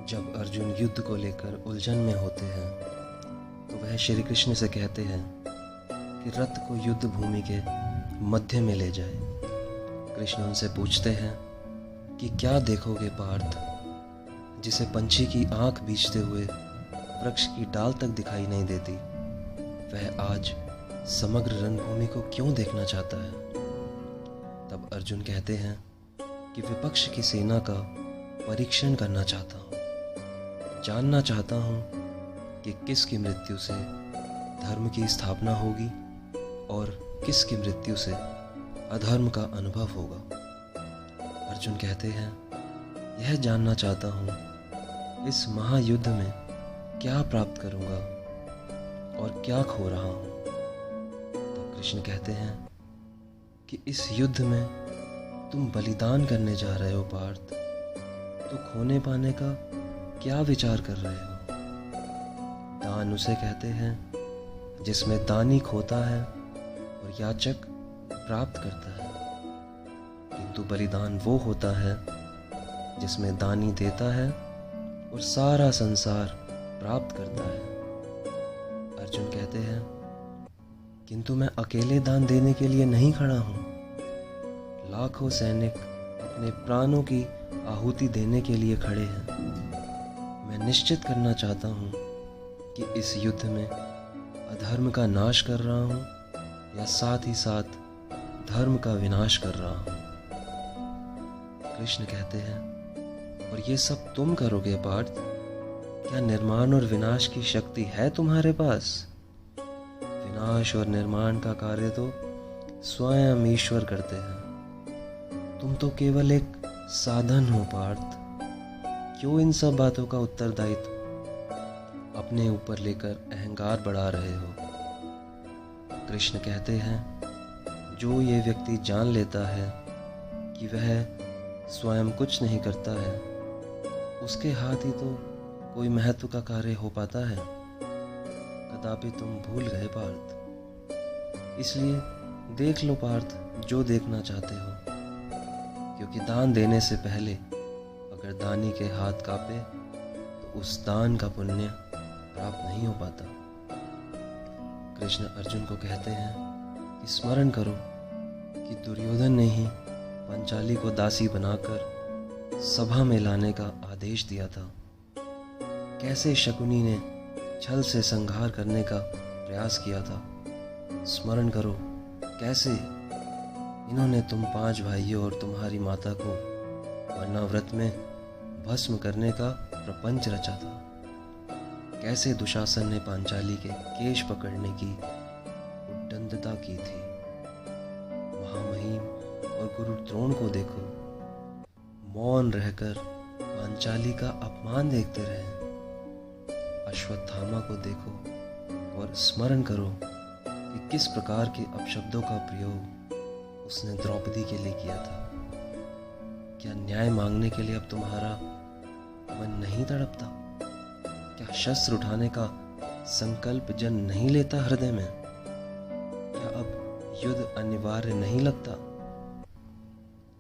जब अर्जुन युद्ध को लेकर उलझन में होते हैं तो वह श्री कृष्ण से कहते हैं कि रथ को युद्ध भूमि के मध्य में ले जाए। कृष्ण उनसे पूछते हैं कि क्या देखोगे पार्थ, जिसे पंछी की आंख बीचते हुए वृक्ष की डाल तक दिखाई नहीं देती, वह आज समग्र रणभूमि को क्यों देखना चाहता है। तब अर्जुन कहते हैं कि विपक्ष की सेना का परीक्षण करना चाहता हूँ, जानना चाहता हूँ कि किसकी मृत्यु से धर्म की स्थापना होगी और किसकी मृत्यु से अधर्म का अनुभव होगा। अर्जुन कहते हैं, यह जानना चाहता हूँ इस महायुद्ध में क्या प्राप्त करूँगा और क्या खो रहा हूँ। तब कृष्ण कहते हैं कि इस युद्ध में तुम बलिदान करने जा रहे हो पार्थ, तो खोने पाने का क्या विचार कर रहे हो। दान उसे कहते हैं जिसमें दानी खोता है और याचक प्राप्त करता है, किंतु बलिदान वो होता है जिसमें दानी देता है और सारा संसार प्राप्त करता है। अर्जुन कहते हैं, किंतु मैं अकेले दान देने के लिए नहीं खड़ा हूँ। लाखों सैनिक अपने प्राणों की आहुति देने के लिए खड़े हैं। मैं निश्चित करना चाहता हूँ कि इस युद्ध में अधर्म का नाश कर रहा हूँ या साथ ही साथ धर्म का विनाश कर रहा हूँ। कृष्ण कहते हैं, और ये सब तुम करोगे पार्थ, क्या निर्माण और विनाश की शक्ति है तुम्हारे पास। विनाश और निर्माण का कार्य तो स्वयं ईश्वर करते हैं, तुम तो केवल एक साधन हो पार्थ। क्यों इन सब बातों का उत्तरदायित्व अपने ऊपर लेकर अहंकार बढ़ा रहे हो। कृष्ण कहते हैं, जो ये व्यक्ति जान लेता है कि वह स्वयं कुछ नहीं करता है, उसके हाथ ही तो कोई महत्व का कार्य हो पाता है। कदापि तुम भूल गए पार्थ, इसलिए देख लो पार्थ जो देखना चाहते हो, क्योंकि दान देने से पहले अगर दानी के हाथ कांपे तो उस दान का पुण्य प्राप्त नहीं हो पाता। कृष्ण अर्जुन को कहते हैं कि स्मरण करो कि दुर्योधन ने ही पंचाली को दासी बनाकर सभा में लाने का आदेश दिया था। कैसे शकुनी ने छल से संहार करने का प्रयास किया था। स्मरण करो कैसे इन्होंने तुम 5 भाइयों और तुम्हारी माता को वर्णाव्रत में भस्म करने का प्रपंच रचा था। कैसे दुशासन ने पांचाली के केश पकड़ने की उद्दंडता की थी। महामहिम और गुरु द्रोण को देखो, मौन रहकर पांचाली का अपमान देखते रहे। अश्वत्थामा को देखो और स्मरण करो कि किस प्रकार के अपशब्दों का प्रयोग उसने द्रौपदी के लिए किया था। क्या न्याय मांगने के लिए अब तुम्हारा मन नहीं तड़पता। क्या शस्त्र उठाने का संकल्प जन नहीं लेता हृदय में। क्या अब युद्ध अनिवार्य नहीं लगता।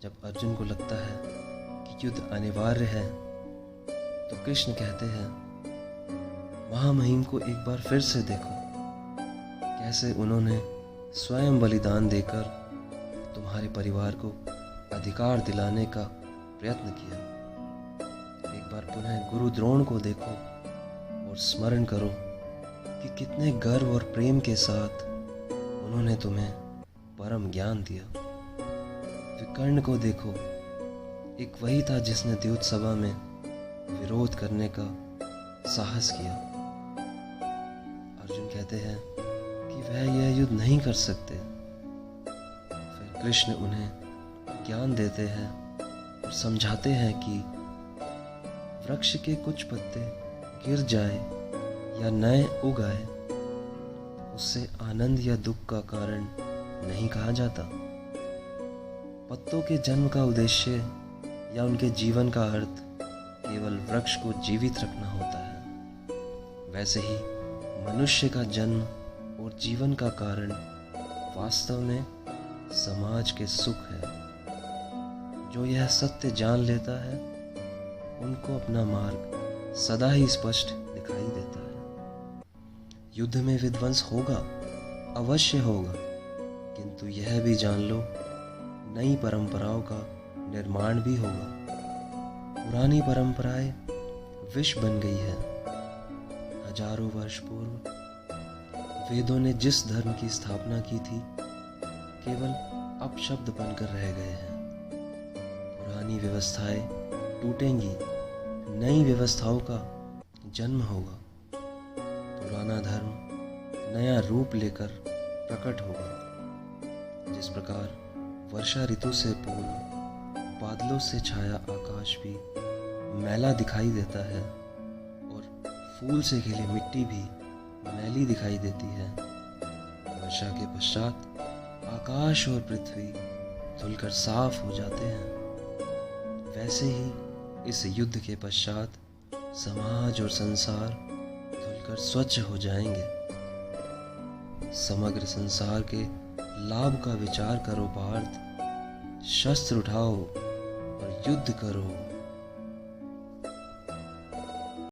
जब अर्जुन को लगता है कि युद्ध अनिवार्य है तो कृष्ण कहते हैं, महामहिम को एक बार फिर से देखो, कैसे उन्होंने स्वयं बलिदान देकर तुम्हारे परिवार को अधिकार दिलाने का प्रयत्न किया। एक बार पुनः गुरु द्रोण को देखो और स्मरण करो कि कितने गर्व और प्रेम के साथ उन्होंने तुम्हें परम ज्ञान दिया। विकर्ण को देखो, एक वही था जिसने द्यूत सभा में विरोध करने का साहस किया। अर्जुन कहते हैं कि वह यह युद्ध नहीं कर सकते। फिर कृष्ण उन्हें ज्ञान देते हैं और समझाते हैं कि वृक्ष के कुछ पत्ते गिर जाए या नए उग आए, उससे आनंद या दुख का कारण नहीं कहा जाता। पत्तों के जन्म का उद्देश्य या उनके जीवन का अर्थ केवल वृक्ष को जीवित रखना होता है। वैसे ही मनुष्य का जन्म और जीवन का कारण वास्तव में समाज के सुख है। जो यह सत्य जान लेता है उनको अपना मार्ग सदा ही स्पष्ट दिखाई देता है। युद्ध में विध्वंस होगा, अवश्य होगा, किंतु यह भी जान लो नई परंपराओं का निर्माण भी होगा। पुरानी परंपराएं विष बन गई है। हजारों वर्ष पूर्व वेदों ने जिस धर्म की स्थापना की थी केवल अपशब्द बनकर रह गए हैं। पुरानी व्यवस्थाएं टूटेंगी, नई व्यवस्थाओं का जन्म होगा। पुराना धर्म नया रूप लेकर प्रकट होगा। जिस प्रकार वर्षा ऋतु से पूर्व बादलों से छाया आकाश भी मैला दिखाई देता है और फूल से खिली मिट्टी भी मैली दिखाई देती है, वर्षा के पश्चात आकाश और पृथ्वी धुलकर साफ हो जाते हैं, वैसे ही इस युद्ध के पश्चात समाज और संसार धुलकर स्वच्छ हो जाएंगे। समग्र संसार के लाभ का विचार करो पार्थ, शस्त्र उठाओ और युद्ध करो।